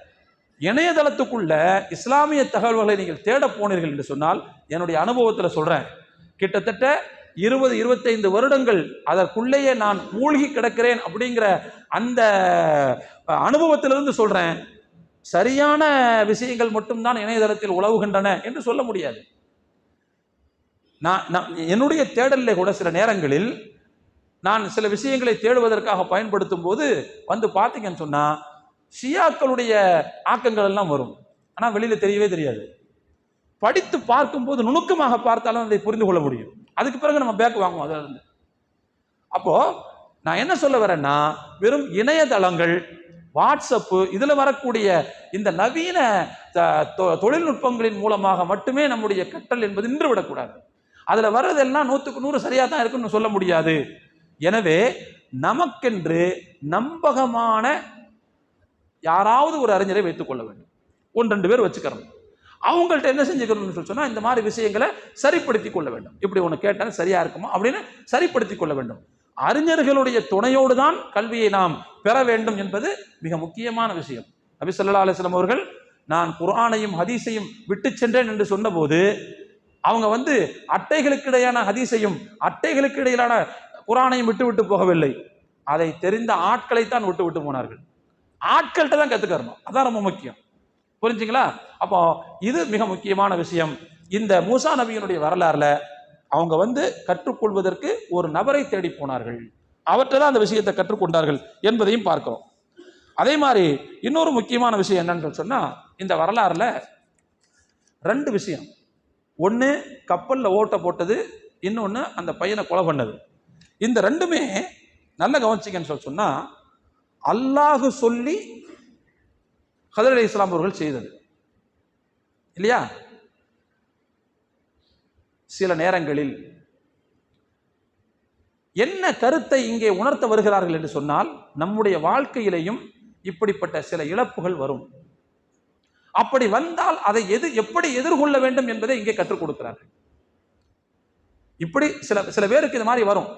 இணையதளத்துக்குள்ள இஸ்லாமிய தகவல்களை நீங்கள் தேட போனீர்கள் என்று சொன்னால், என்னுடைய அனுபவத்தில் சொல்கிறேன், கிட்டத்தட்ட 20-25 வருடங்கள் அதற்குள்ளேயே நான் மூழ்கி கிடக்கிறேன் அப்படிங்கிற அந்த அனுபவத்திலிருந்து சொல்கிறேன். சரியான விஷயங்கள் மட்டும்தான் இணையதளத்தில் உலவுகின்றன என்று சொல்ல முடியாது. நான் என்னுடைய தேடலில் கூட சில நேரங்களில் நான் சில விஷயங்களை தேடுவதற்காக பயன்படுத்தும் போது பார்த்தீங்கன்னு சொன்னா ஷியாக்களுடைய ஆக்கங்கள் எல்லாம் வரும். ஆனால் வெளியில தெரியவே தெரியாது. படித்து பார்க்கும்போது நுணுக்கமாக பார்த்தாலும் அதை புரிந்து கொள்ள முடியும். அதுக்கு பிறகு நம்ம பேக் வாங்குவோம் அதுல இருந்து. அப்போ நான் என்ன சொல்ல வரேன்னா, வெறும் இணையதளங்கள், வாட்ஸ்அப்பு, இதுல வரக்கூடிய இந்த நவீன தொழில்நுட்பங்களின் மூலமாக மட்டுமே நம்முடைய கற்றல் என்பது நின்று விடக்கூடாது. அதுல வர்றதெல்லாம் 100க்கு 100 சரியா தான் இருக்குன்னு சொல்ல முடியாது. எனவே நமக்கென்று நம்பகமான யாராவது ஒரு அறிஞரை வைத்துக் கொள்ள வேண்டும். 1-2 பேர் வச்சுக்கிறோம். அவங்கள்ட்ட என்ன செஞ்சுக்கணும்னு சொன்னா, இந்த மாதிரி விஷயங்களை சரிப்படுத்திக் கொள்ள வேண்டும். இப்படி ஒன்று கேட்டால் சரியா இருக்குமா அப்படின்னு சரிப்படுத்திக் கொள்ள வேண்டும். அறிஞர்களுடைய துணையோடு தான் கல்வியை நாம் பெற வேண்டும் என்பது மிக முக்கியமான விஷயம். நபி ஸல்லல்லாஹு அலைஹி வஸல்லம் அவர்கள் நான் குர்ஆனையும் ஹதீஸையும் விட்டு சென்றேன் என்று சொன்னபோது அவங்க அட்டைகளுக்கு இடையான ஹதீஸையும் அட்டைகளுக்கு இடையிலான குரானையும் விட்டு விட்டு போகவில்லை, அதை தெரிந்த ஆட்களைத்தான் விட்டு விட்டு போனார்கள். ஆட்கள்கிட்ட தான் கத்துக்கறணும், அதான் ரொம்ப முக்கியம். புரிஞ்சுங்களா? அப்போ இது மிக முக்கியமான விஷயம். இந்த மூசா நபியினுடைய வரலாறுல அவங்க கற்றுக்கொள்வதற்கு ஒரு நபரை தேடி போனார்கள், அவற்றை தான் அந்த விஷயத்தை கற்றுக்கொண்டார்கள் என்பதையும் பார்க்கிறோம். அதே மாதிரி இன்னொரு முக்கியமான விஷயம் என்னன்னு சொன்னா, இந்த வரலாறுல 2 விஷயம். ஒன்று கப்பல்ல ஓட்ட போட்டது, இன்னொன்று அந்த பையனை கொலை பண்ணது. இந்த 2மே நல்ல கவனிச்சிங்கன்னு சொன்னா அல்லாஹ் சொல்லி ஹதர் அலைஹிஸ்ஸலாம் அவர்கள் செய்தது இல்லையா? சில நேரங்களில் என்ன கருத்தை இங்கே உணர்த்த வருகிறார்கள் என்று சொன்னால், நம்முடைய வாழ்க்கையிலையும் இப்படிப்பட்ட சில இழப்புகள் வரும். அப்படி வந்தால் அதை எப்படி எதிர்கொள்ள வேண்டும் என்பதை இங்கே கற்றுக் கொடுக்கிறார்கள். இப்படி சில பேருக்கு இது மாதிரி வரும்,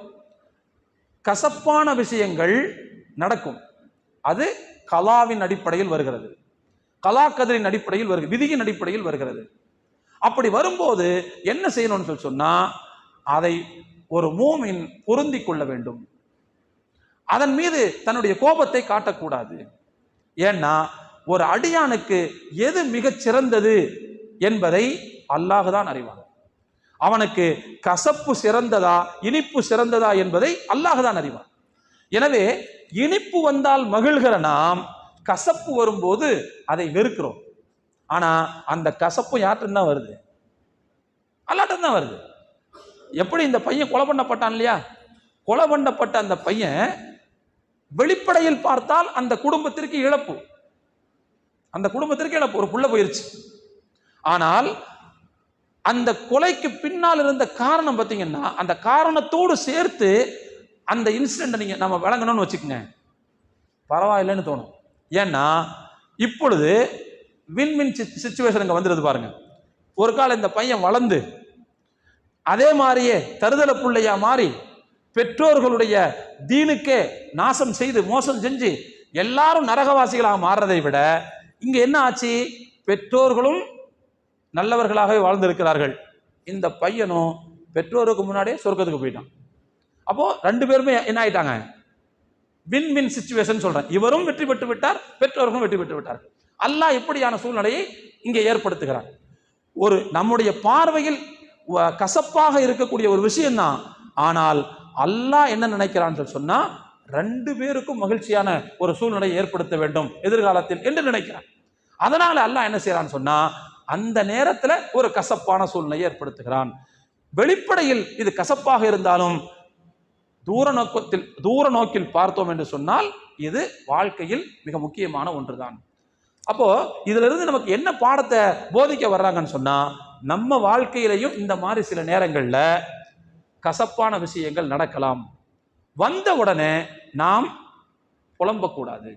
கசப்பான விஷயங்கள் நடக்கும். அது கலாவின் அடிப்படையில் வருகிறது, கலா கதிரின் அடிப்படையில் வருகிறது, விதியின் அடிப்படையில் வருகிறது. அப்படி வரும்போது என்ன செய்யணும்னு சொன்னா, அதை ஒரு மூமின் பொருந்திக் கொள்ள வேண்டும். அதன் மீது தன்னுடைய கோபத்தை காட்டக்கூடாது. ஏன்னா ஒரு அடியானுக்கு எது மிகச் சிறந்தது என்பதை அல்லாஹ் தான் அறிவான். அவனுக்கு கசப்பு சிறந்ததா இனிப்பு சிறந்ததா என்பதை அல்லாஹ் தான் அறிவான். எனவே இனிப்பு வந்தால் மகிழ்கிற நாம் கசப்பு வரும்போது அதை வெறுக்கிறோம். ஆனா அந்த கசப்பு யார்கிட்ட தான் வருது? அல்லாஹ்ட்ட தான் வருது. எப்படி இந்த பையன் கொலை பண்ணப்பட்டான் இல்லையா? கொலை பண்ணப்பட்ட அந்த பையன் வெளிப்படையில் பார்த்தால் அந்த குடும்பத்திற்கு இழப்பு, அந்த குடும்பத்திற்கு இழப்பு, ஒரு புள்ள போயிருச்சு. ஆனால் அந்த கொலைக்கு பின்னால் இருந்த காரணம் பார்த்தீங்கன்னா, அந்த காரணத்தோடு சேர்த்து அந்த இன்சிடென்ட் நீங்க நம்ம வழங்கணும்னு வச்சுக்கோங்க, பரவாயில்லைன்னு தோணும். ஏன்னா இப்பொழுது வின் சிச்சுவேஷன் அங்கே வந்துடுது பாருங்க. ஒரு காலம் இந்த பையன் வளர்ந்து அதே மாதிரியே தருதல பிள்ளையா மாறி பெற்றோர்களுடைய தீனுக்கே நாசம் செய்து மோசம் செஞ்சு எல்லாரும் நரகவாசிகளாக மாறுறதை விட இங்க என்ன ஆச்சு? பெற்றோர்களும் நல்லவர்களாகவே வாழ்ந்திருக்கிறார்கள். இந்த பையனும் பெற்றோருக்கு முன்னாடியே சொர்க்கத்துக்கு போயிட்டான். அப்போ 2 பேருமே என்ன ஆயிட்டாங்க? வின் வின் சிச்சுவேஷன் சொல்றேன். இவரும் வெற்றி பெற்று விட்டார், பெற்றோர்களும் வெற்றி பெற்று விட்டார். அல்லாஹ் எப்படியான சூழ்நிலையை இங்கே ஏற்படுத்துகிறார்? ஒரு நம்முடைய பார்வையில் கசப்பாக இருக்கக்கூடிய ஒரு விஷயம்தான். ஆனால் அல்லாஹ் என்ன நினைக்கிறான்னு சொன்னா, 2 பேருக்கும் மகிழ்ச்சியான ஒரு சூழ்நிலையை ஏற்படுத்த வேண்டும் எதிர்காலத்தில் என்று நினைக்கிறான். அதனால அல்லாஹ் என்ன செய்யறான்னு சொன்னா, அந்த நேரத்தில் ஒரு கசப்பான சூழ்நிலையை ஏற்படுத்துகிறான். வெளிப்படையில் இது கசப்பாக இருந்தாலும் தூர நோக்கில் பார்த்தோம் என்று சொன்னால் இது வாழ்க்கையில் மிக முக்கியமான ஒன்றுதான். அப்போ இதுல இருந்து நமக்கு என்ன பாடத்தை போதிக்க வர்றாங்கன்னு சொன்னா, நம்ம வாழ்க்கையிலையும் இந்த மாதிரி சில நேரங்கள்ல கசப்பான விஷயங்கள் நடக்கலாம். வந்த உடனே நாம் புலம்பக்கூடாது,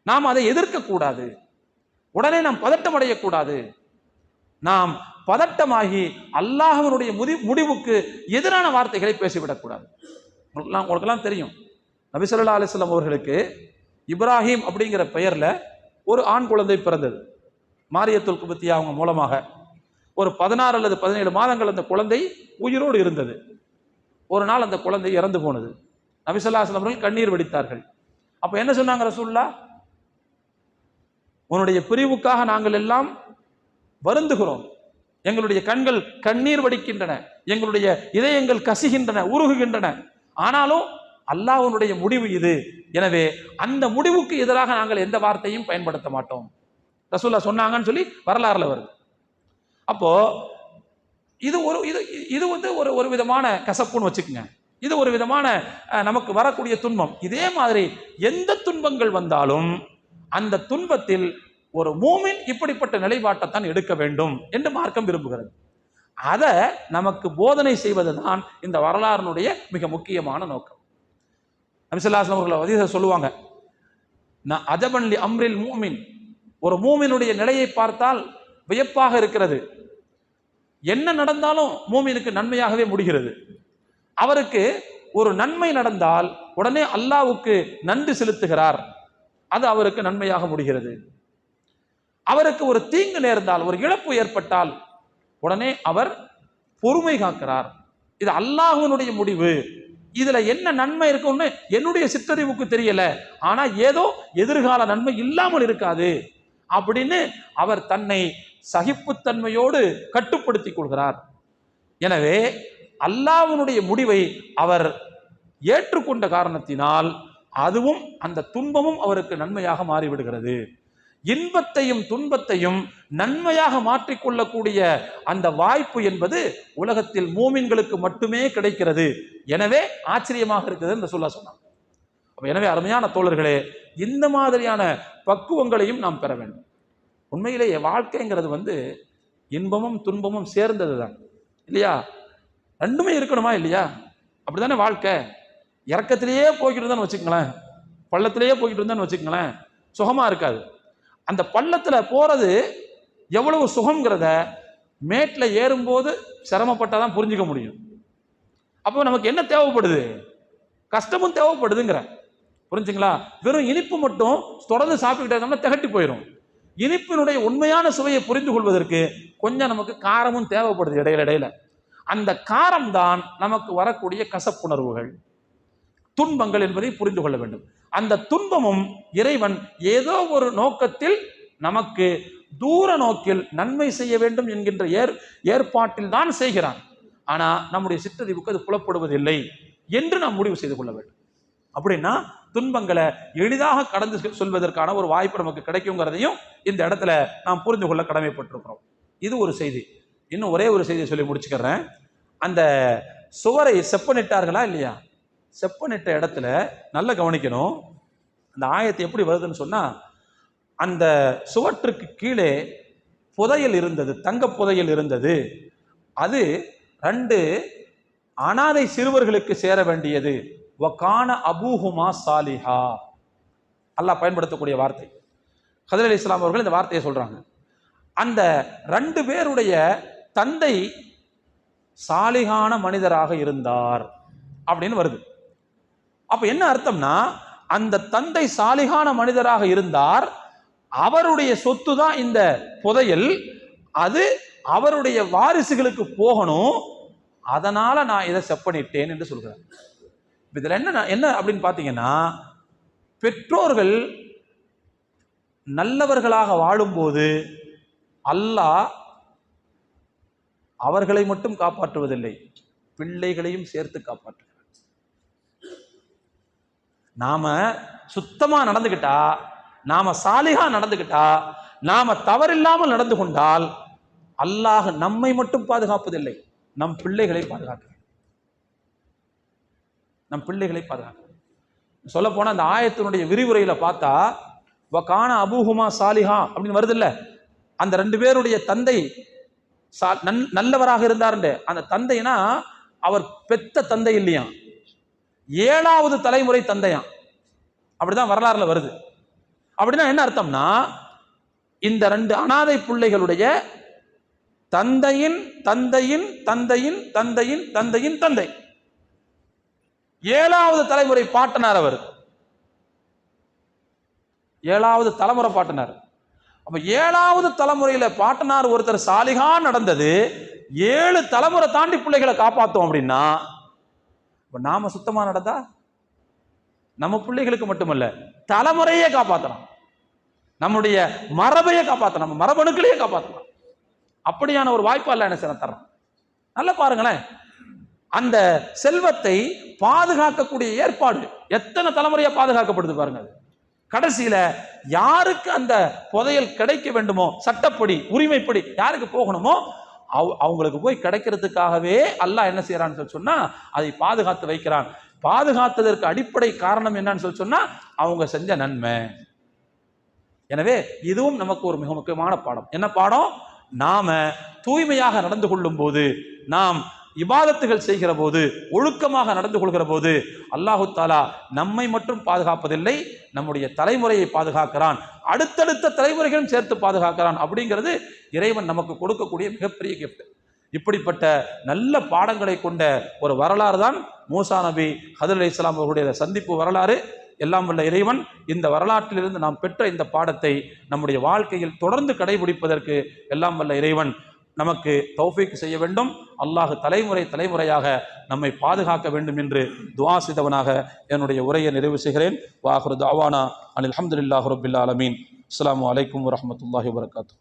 நாம் அதை எதிர்க்கக்கூடாது, உடனே நாம் பதட்டம் அடையக்கூடாது. நாம் பதட்டமாகி அல்லாஹ்வினுடைய முடிவுக்கு எதிரான வார்த்தைகளை பேசிவிடக்கூடாது. உங்களுக்கெல்லாம் தெரியும், நபி ஸல்லல்லாஹு அலைஹி வஸல்லம் அவர்களுக்கு இப்ராஹிம் அப்படிங்கிற பெயர்ல ஒரு ஆண் குழந்தை பிறந்தது. மாரியத்துல் குபத்தியா அவங்க மூலமாக ஒரு 16 அல்லது 17 மாதங்கள் அந்த குழந்தை உயிரோடு இருந்தது. ஒரு நாள் அந்த குழந்தை இறந்து போனது. நபி ஸல்லல்லாஹு அலைஹி வஸல்லம் அவர்கள் கண்ணீர் வடித்தார்கள். அப்ப என்ன சொன்னாங்க ரசூலுல்லாஹ்? உன்னுடைய பிரிவுக்காக நாங்கள் எல்லாம் வருந்துகிறோம், எங்களுடைய கண்கள் கண்ணீர் வடிக்கின்றன, எங்களுடைய இதயங்கள் கசிகின்றன, உருகுகின்றன. ஆனாலும் அல்லாஹ்வுடைய முடிவு இது, எனவே அந்த முடிவுக்கு எதிராக நாங்கள் எந்த வார்த்தையும் பயன்படுத்த மாட்டோம் ரசூலுல்லாஹ் சொன்னாங்கன்னு சொல்லி வரலாறுல வருது. அப்போ இது ஒரு விதமான கசப்புன்னு வச்சுக்கோங்க. இது ஒரு விதமான நமக்கு வரக்கூடிய துன்பம். இதே மாதிரி எந்த துன்பங்கள் வந்தாலும் அந்த துன்பத்தில் ஒரு மூமின் இப்படிப்பட்ட நிலைப்பாட்டைத்தான் எடுக்க வேண்டும் என்று மார்க்கம் விரும்புகிறது. அதை நமக்கு போதனை செய்வதுதான் இந்த வரலாறுடைய மிக முக்கியமான நோக்கம். நபி ஸல்லல்லாஹு அலைஹி வஸல்லம் அவர்கள் சொல்லுவாங்க, அஜபன் லி அம்ரில் மூமின், ஒரு மூமினுடைய நிலையை பார்த்தால் வியப்பாக இருக்கிறது. என்ன நடந்தாலும் மூமினுக்கு நன்மையாகவே முடிகிறது. அவருக்கு ஒரு நன்மை நடந்தால் உடனே அல்லாஹ்வுக்கு நன்றி செலுத்துகிறார், அது அவருக்கு நன்மையாக முடிகிறது. அவருக்கு ஒரு தீங்கு நேர்ந்தால், ஒரு இழப்பு ஏற்பட்டால் உடனே அவர் பொறுமை காக்கிறார், இது அல்லாஹ்வினுடைய முடிவு, இதுல என்ன நன்மை இருக்கும்னு என்னுடைய சிற்றறிவுக்கு தெரியல, ஆனா ஏதோ எதிர்கால நன்மை இல்லாமல் இருக்காது அப்படின்னு அவர் தன்னை சகிப்புத்தன்மையோடு கட்டுப்படுத்திக் கொள்கிறார். எனவே அல்லாஹ்வுடைய முடிவை அவர் ஏற்றுக்கொண்ட காரணத்தினால் அதுவும் அந்த துன்பமும் அவருக்கு நன்மையாக மாறிவிடுகிறது. இன்பத்தையும் துன்பத்தையும் நன்மையாக மாற்றிக்கொள்ளக்கூடிய அந்த வாய்ப்பு என்பது உலகத்தில் மூமின்களுக்கு மட்டுமே கிடைக்கிறது. எனவே ஆச்சரியமாக இருக்குது என்று சொன்னாங்க. எனவே அருமையான தோழர்களே, இந்த மாதிரியான பக்குவங்களையும் நாம் பெற வேண்டும். உண்மையிலேயே வாழ்க்கைங்கிறது இன்பமும் துன்பமும் சேர்ந்தது தான் இல்லையா? ரெண்டுமே இருக்கணுமா இல்லையா? அப்படித்தானே வாழ்க்கை. இறக்கத்திலேயே போய்கிட்டு இருந்தான்னு வச்சுக்கங்களேன், பள்ளத்திலேயே போய்கிட்டு இருந்தான்னு வச்சுக்கங்களேன், சுகமா இருக்காது. அந்த பள்ளத்துல போறது எவ்வளவு சுகம்ங்கிறத மேட்ல ஏறும்போது சிரமப்பட்டாதான் புரிஞ்சுக்க முடியும். அப்போ நமக்கு என்ன தேவைப்படுது? கஷ்டமும் தேவைப்படுதுங்கிற, புரிஞ்சுங்களா? வெறும் இனிப்பு மட்டும் தொடர்ந்து சாப்பிட்டுக்கிட்டே இருந்தோம்னா திகட்டி போயிடும். இனிப்பினுடைய உண்மையான சுவையை புரிந்து கொள்வதற்கு கொஞ்சம் நமக்கு காரமும் தேவைப்படுது இடையில. அந்த காரம் தான் நமக்கு வரக்கூடிய கசப்புணர்வுகள், துன்பங்கள் என்பதை புரிந்து கொள்ள வேண்டும். அந்த துன்பமும் இறைவன் ஏதோ ஒரு நோக்கத்தில் நமக்கு தூர நோக்கில் நன்மை செய்ய வேண்டும் என்கின்ற ஏற்பாட்டில் தான் செய்கிறான். ஆனா நம்முடைய சிற்றறிவுக்கு அது புலப்படுவதில்லை என்று நாம் முடிவு செய்து கொள்ள வேண்டும். அப்படின்னா துன்பங்களை எளிதாக கடந்து சொல்வதற்கான ஒரு வாய்ப்பு நமக்கு கிடைக்குங்கிறதையும் இந்த இடத்துல நாம் புரிந்து கொள்ள கடமைப்பட்டிருக்கிறோம். இது ஒரு செய்தி. இன்னும் ஒரே ஒரு செய்தியை சொல்லி முடிச்சுக்கிறேன். அந்த சுவரை செப்பனிட்டார்களா இல்லையா? செப்பனிட்ட இடத்துல நல்லா கவனிக்கணும். அந்த ஆயத்து எப்படி வருதுன்னு சொன்னா, அந்த சுவற்றுக்கு கீழே புதையல் இருந்தது, தங்க புதையல் இருந்தது. அது 2 அனாதை சிறுவர்களுக்கு சேர வேண்டியது. வகான அபூஹுமா சாலிஹா, அல்லாஹ் பயன்படுத்தக்கூடிய வார்த்தை. ஹதர் அலைஹிஸ்ஸலாம் அவர்கள் இந்த வார்த்தையை சொல்றாங்க. அந்த 2 பேருடைய தந்தை சாலிகான மனிதராக இருந்தார் அப்படின்னு வருது. அப்ப என்ன அர்த்தம்னா, அந்த தந்தை சாலிகான மனிதராக இருந்தார், அவருடைய சொத்து தான் இந்த புதையல், அது அவருடைய வாரிசுகளுக்கு போகணும், அதனால நான் இதை செப்பனிட்டேன் என்று சொல்கிறேன். இதுல என்ன அப்படின்னு பாத்தீங்கன்னா, பெற்றோர்கள் நல்லவர்களாக வாழும்போது அல்லாஹ் அவர்களை மட்டும் காப்பாற்றுவதில்லை, பிள்ளைகளையும் சேர்த்து காப்பாற்றுகிறார். நாம சுத்தமா நடந்துகிட்டா, நாம சாலிகா நடந்துகிட்டா, நாம தவறில்லாமல் நடந்து கொண்டால் அல்லாஹ் நம்மை மட்டும் பாதுகாப்பதில்லை, நம் பிள்ளைகளை பாதுகாக்கிறார். நம் பிள்ளைகளை பாதுகாக்கிறார். சொல்ல போனா அந்த ஆயத்தினுடைய விரிவுரையில பார்த்தா, வகான அபூஹுமா சாலிஹா அப்படின்னு வருது இல்ல, அந்த 2 பேருடைய தந்தை நல்லவராக இருந்தார். அந்த தந்தைனா அவர் பெத்த தந்தை இல்லையா, 7வது தலைமுறை தந்தையாம், அப்படிதான் வரலாறுல வருது. அப்படின்னா என்ன அர்த்தம்னா, இந்த 2 அனாதை பிள்ளைகளுடைய தந்தையின் தந்தையின் தந்தையின் தந்தையின் தந்தையின் தந்தை 7வது தலைமுறை பாட்டனார். அவர் 7வது தலைமுறை பாட்டனார். அப்ப 7வது தலைமுறையில பாட்டனார் ஒருத்தர் சாலிகா நடந்தது 7 தலைமுறை தாண்டி பிள்ளைகளை காப்பாத்தோம் அப்படின்னா, நாம சுத்தமா நடந்தா நம்ம பிள்ளைகளுக்கு மட்டுமல்ல தலைமுறையே காப்பாற்றலாம், நம்முடைய மரபையே காப்பாற்றலாம், நம்ம மரபணுக்களையே காப்பாற்றலாம். அப்படியான ஒரு வாய்ப்பு அல்ல என்ன செய்ய தர்றோம். நல்லா பாருங்களேன், அந்த செல்வத்தை பாதுகாக்கக்கூடிய ஏற்பாடு எத்தனை தலைமுறையா பாதுகாக்கப்படுது பாருங்க. கடைசியில யாருக்கு அந்த புதையல் கிடைக்க வேண்டுமோ, சட்டப்படி உரிமைப்படி யாருக்கு போகணுமோ அவங்களுக்கு போய் கிடைக்கிறதுக்காகவே அல்லாஹ் என்ன செய்யறான்னு சொன்னா அதை பாதுகாத்து வைக்கிறான். பாதுகாத்ததற்கு அடிப்படை காரணம் என்னன்னு சொன்னா அவங்க செஞ்ச நன்மை. எனவே இதுவும் நமக்கு ஒரு மிக முக்கியமான பாடம். என்ன பாடம்? நாம தூய்மையாக நடந்து கொள்ளும் போது, நாம் இபாதத்துகள் செய்கிற போது, ஒழுக்கமாக நடந்து கொள்கிற போது அல்லாஹு தாலா நம்மை மட்டும் பாதுகாப்பதில்லை, நம்முடைய தலைமுறையை பாதுகாக்கிறான், அடுத்தடுத்த தலைமுறைகளும் சேர்த்து பாதுகாக்கிறான். அப்படிங்கிறது இறைவன் நமக்கு கொடுக்கக்கூடிய மிகப்பெரிய கிஃப்ட். இப்படிப்பட்ட நல்ல பாடங்களை கொண்ட ஒரு வரலாறு தான் மூசா நபி ஹதர் அலைஹிஸ்ஸலாம் அவர்களுடைய சந்திப்பு வரலாறு. எல்லாம் வல்ல இறைவன் இந்த வரலாற்றிலிருந்து நாம் பெற்ற இந்த பாடத்தை நம்முடைய வாழ்க்கையில் தொடர்ந்து கடைபிடிப்பதற்கு எல்லாம் வல்ல இறைவன் நமக்கு தௌஃபீக் செய்ய வேண்டும். அல்லாஹ் தலைமுறையாக நம்மை பாதுகாக்க வேண்டும் என்று துஆ செய்தவனாக என்னுடைய உரையை நிறைவு செய்கிறேன். வ ஆகிரு தஅவானா அனில் ஹம்துலில்லாஹி ரப்பில் ஆலமீன். அஸ்ஸலாமு அலைக்கும் வரஹ்மத்துல்லாஹி வபரகாத்துஹு.